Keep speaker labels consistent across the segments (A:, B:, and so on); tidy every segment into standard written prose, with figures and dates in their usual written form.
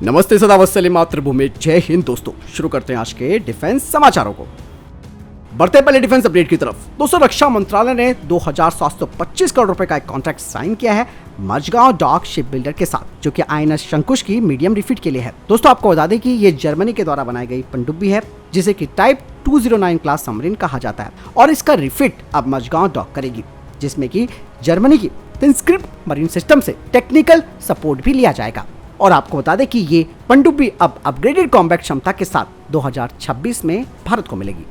A: नमस्ते, सदावत सलीम, मातृभूमि, जय हिंद। दोस्तों शुरू करते हैं आज के डिफेंस समाचारों को। बढ़ते पहले डिफेंस अपडेट की तरफ। दोस्तों रक्षा मंत्रालय ने 2725 करोड़ रुपए का एक कॉन्ट्रैक्ट साइन किया है मझगांव डॉक शिप बिल्डर के साथ, जो कि आईएनएस शंकुश की मीडियम रिफिट के लिए है। दोस्तों आपको बता दें कि ये जर्मनी के द्वारा बनाई गई पनडुब्बी है, जिसे कि टाइप 209 क्लास सबमरीन कहा जाता है, और इसका रिफिट अब मझगांव डॉक करेगी, जिसमें कि जर्मनी की तिनस्क्रिप्ट मरीन सिस्टम से टेक्निकल सपोर्ट भी लिया जाएगा। और आपको बता दें कि ये पनडुब्बी अब अपग्रेडेड कॉम्बैट क्षमता के साथ 2026 में भारत को मिलेगी।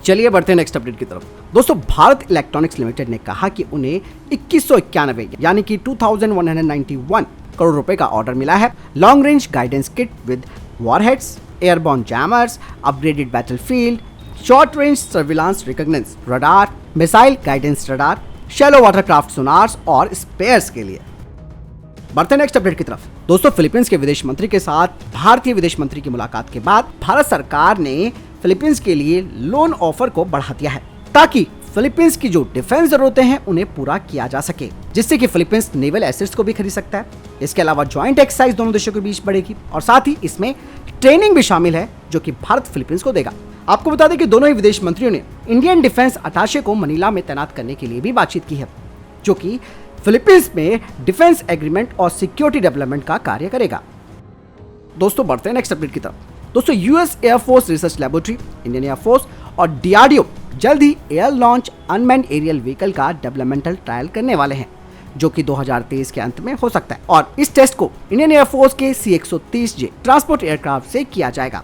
A: चलिए बढ़ते हैं नेक्स्ट अपडेट की तरफ। दोस्तों भारत इलेक्ट्रॉनिक्स लिमिटेड ने कहा कि उन्हें 2191 यानी कि 2191 करोड़ रुपए का ऑर्डर मिला है long range guidance kit with warheads, airborne jammers, upgraded battlefield, short range surveillance reconnaissance radar, missile guidance radar, shallow watercraft sonars और स्पेयर्स के लिए। बढ़ते नेक्स्ट अपडेट की तरफ। दोस्तों फिलीपींस के विदेश मंत्री के साथ भारतीय विदेश मंत्री की मुलाकात के बाद भारत सरकार ने फिलीपींस के लिए लोन ऑफर को बढ़ा दिया है, ताकि फिलीपींस की जो डिफेंस जरूरतें हैं उन्हें पूरा किया जा सके, जिससे कि फिलीपींस नेवल एसेट्स को भी खरीद सकता है। इसके अलावा ज्वाइंट एक्सरसाइज दोनों देशों के बीच बढ़ेगी, और साथ ही इसमें ट्रेनिंग भी शामिल है, जो कि भारत फिलीपींस को देगा। आपको बता दें कि दोनों ही विदेश मंत्रियों ने इंडियन डिफेंस अटाशे को मनीला में तैनात करने के लिए भी बातचीत की है, जो कि फिलीपींस में डिफेंस एग्रीमेंट और सिक्योरिटी डेवलपमेंट का कार्य करेगा। दोस्तों बढ़ते हैं नेक्स्ट अपडेट की तरफ। दोस्तों US air force research laboratory, Indian air force और डीआरडीओ जल्द ही air launch unmanned aerial vehicle का डेवलपमेंटल ट्रायल करने वाले हैं, जो कि 2023 के अंत में हो सकता है। और इस टेस्ट को इंडियन एयरफोर्स के C-130J ट्रांसपोर्ट एयरक्राफ्ट से किया जाएगा,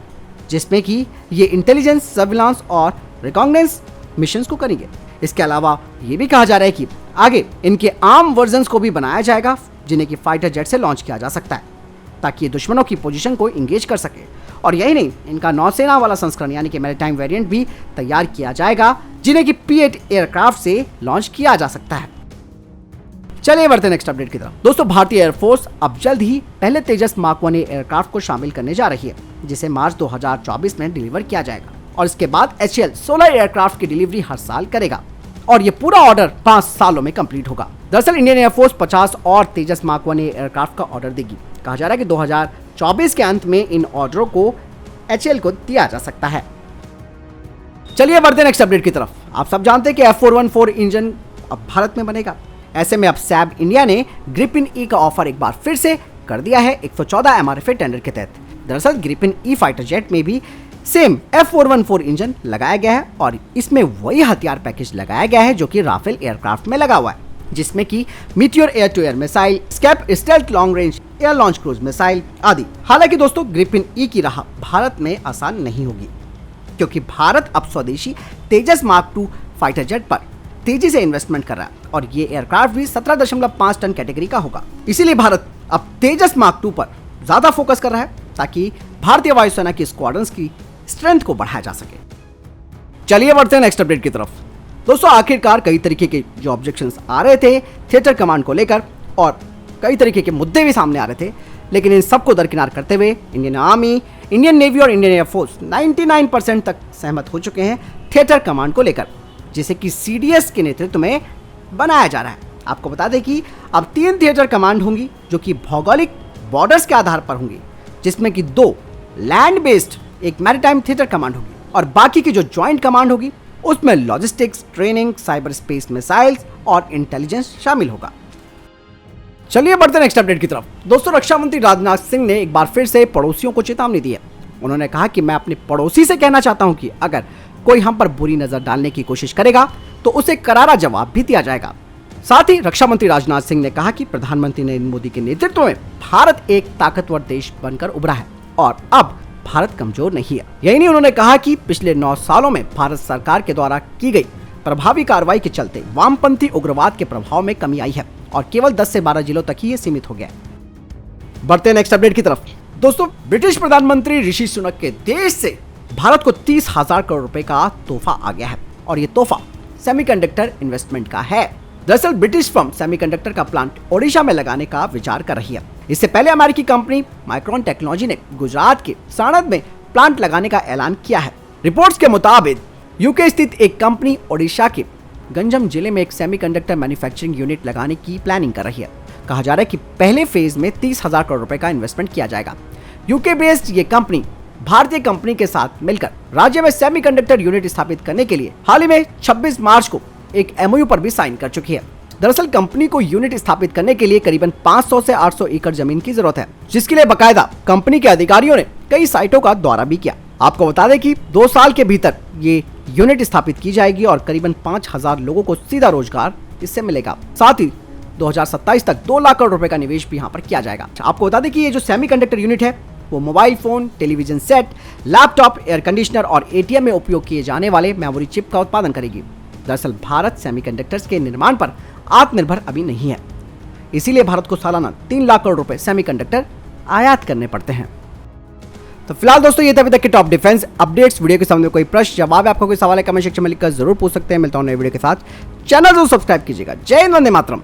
A: जिसमें कि ये इंटेलिजेंस, सर्विलांस और रिकॉग्निजेंस मिशंस को करेंगे। इसके अलावा ये भी कहा जा रहा है कि आगे इनके आर्म वर्जन्स को भी बनाया जाएगा, जिन्हें कि फाइटर जेट से लॉन्च किया जा सकता है, ताकि ये दुश्मनों की पोजीशन को इंगेज कर सके। और यही नहीं, इनका नौसेना वाला संस्करण यानी कि मैरीटाइम वेरिएंट भी तैयार किया जाएगा, जिन्हें कि P-8 एयरक्राफ्ट से लॉन्च किया जा सकता है। चलिए बढ़ते नेक्स्ट अपडेट की तरफ। दोस्तों भारतीय एयरफोर्स अब जल्द ही पहले तेजस मार्क 1 एयरक्राफ्ट को शामिल करने जा रही है, जिसे मार्च 2024 में डिलीवर किया जाएगा, और इसके बाद HAL 16 एयरक्राफ्ट की डिलीवरी हर साल करेगा, और ये पूरा ऑर्डर 5 सालों में कंप्लीट होगा। दरअसल इंडियन एयरफोर्स 50 और तेजस मार्क 1 एयरक्राफ्ट का ऑर्डर देगी। कहा जा रहा है कि 2024 के अंत में इन ऑर्डरों को HAL को दिया जा सकता है। चलिए बढ़ते नेक्स्ट अपडेट की तरफ। आप सब जानते हैं कि F414 इंजन अब भारत में बनेगा। ऐसे में अब सैब इंडिया ने ग्रिपिन ई का ऑफर एक बार फिर से कर दिया है 114 MRFA टेंडर के तहत। दरअसल ग्रिपिन ई फाइटर जेट में भी सेम F414 इंजन लगाया गया है, और इसमें वही हथियार पैकेज लगाया गया है जो कि राफेल एयरक्राफ्ट में लगा हुआ है, जिसमें कि meteor air to air missile, SCALP stealth long range air launch cruise missile आदि। हालांकि दोस्तों ग्रिपिन ई की राह भारत में आसान नहीं होगी, क्योंकि भारत अब स्वदेशी तेजस मार्क 2 फाइटर जेट पर तेजी से इन्वेस्टमेंट कर रहा है, और ये एयरक्राफ्ट भी 17.5 टन कैटेगरी का होगा। इसीलिए भारत अब तेजस मार्क 2 पर ज्यादा फोकस कर रहा है, ताकि भारतीय वायुसेना की स्क्वाड्रंस की स्ट्रेंथ को बढ़ाया जा सके। चलिए बढ़ते हैं नेक्स्ट अपडेट की तरफ। दोस्तों आखिरकार कई तरीके के जो ऑब्जेक्शंस आ रहे थे थिएटर कमांड को लेकर, और कई तरीके के मुद्दे भी सामने आ रहे थे, लेकिन इन सबको दरकिनार करते हुए इंडियन आर्मी, इंडियन नेवी और इंडियन एयरफोर्स 99% तक सहमत हो चुके हैं थिएटर कमांड को लेकर, जिसे कि CDS के नेतृत्व में बनाया जा रहा है। आपको बता दें कि अब 3 थिएटर कमांड होंगी, जो कि भौगोलिक बॉर्डर्स के आधार पर होंगी, जिसमें कि 2 लैंड बेस्ड एक मैरीटाइम थिएटर कमांड होगी, और बाकी की जो ज्वाइंट कमांड होगी उसमें logistics, training, cyber space missiles और इंटेलिजेंस शामिल होगा। चलिए बढ़ते नेक्स्ट अपडेट की तरफ। दोस्तों रक्षा मंत्री राजनाथ सिंह ने एक बार फिर से पड़ोसियों को चेतावनी दी है। उन्होंने कहा कि मैं अपने पड़ोसी से कहना चाहता हूं कि अगर कोई हम पर बुरी नजर डालने की कोशिश करेगा तो उसे करारा जवाब भी दिया जाएगा। साथ ही रक्षा मंत्री राजनाथ सिंह ने कहा कि प्रधानमंत्री नरेंद्र मोदी के नेतृत्व में भारत एक ताकतवर देश बनकर उभरा है, और अब भारत कमजोर नहीं है। यही नहीं, उन्होंने कहा कि पिछले 9 सालों में भारत सरकार के द्वारा की गई प्रभावी कार्रवाई के चलते वामपंथी उग्रवाद के प्रभाव में कमी आई है, और केवल 10 से 12 जिलों तक ही ये सीमित हो गया। बढ़ते नेक्स्ट अपडेट की तरफ। दोस्तों ब्रिटिश प्रधानमंत्री ऋषि सुनक के देश से भारत को 30,000 करोड़ रुपए का तोहफा आ गया है, और ये तोहफा सेमीकंडक्टर इन्वेस्टमेंट का है। दरअसल ब्रिटिश फर्म सेमीकंडक्टर का प्लांट ओडिशा में लगाने का विचार कर रही है। इससे पहले अमेरिकी कंपनी माइक्रोन टेक्नोलॉजी ने गुजरात के साणंद में प्लांट लगाने का ऐलान किया है। रिपोर्ट्स के मुताबिक यूके स्थित एक कंपनी ओडिशा के गंजम जिले में एक सेमीकंडक्टर मैन्युफैक्चरिंग यूनिट लगाने की प्लानिंग कर रही है। कहा जा रहा है कि पहले फेज में 30,000 करोड़ रुपए का इन्वेस्टमेंट किया जाएगा। यूके बेस्ड ये कंपनी भारतीय कंपनी के साथ मिलकर राज्य में सेमीकंडक्टर यूनिट स्थापित करने के लिए हाल ही में 26 मार्च को एक एमओयू पर भी साइन कर चुकी है। दरअसल कंपनी को यूनिट स्थापित करने के लिए करीबन 500 से 800 एकड़ जमीन की जरूरत है, जिसके लिए बकायदा कंपनी के अधिकारियों ने कई साइटों का दौरा भी किया। आपको बता दें कि 2 साल के भीतर ये यूनिट स्थापित की जाएगी और करीबन 5,000 लोगों को सीधा रोजगार इससे मिलेगा। साथ ही 2027 तक 2 लाख करोड़ रुपए का निवेश भी यहाँ पर किया जाएगा। आपको बता दें कि ये जो सेमीकंडक्टर यूनिट है वो mobile phone, television set, laptop, air conditioner और एटीएम में उपयोग किए जाने वाले मेमोरी चिप का उत्पादन करेगी। दरअसल भारत सेमीकंडक्टर्स के निर्माण पर आत्मनिर्भर अभी नहीं है, इसीलिए भारत को सालाना 3 लाख करोड़ रुपए सेमीकंडक्टर आयात करने पड़ते हैं। तो फिलहाल दोस्तों ये थे अभी तक के टॉप डिफेंस अपडेट्स। वीडियो के सामने कोई प्रश्न जवाब है, आपको कोई सवाल है, कमेंट सेक्शन में लिखकर जरूर पूछ सकते हैं। मिलता हूं नए वीडियो के साथ, चैनल जरूर सब्सक्राइब कीजिएगा। जय हिंद, वंदे मातरम।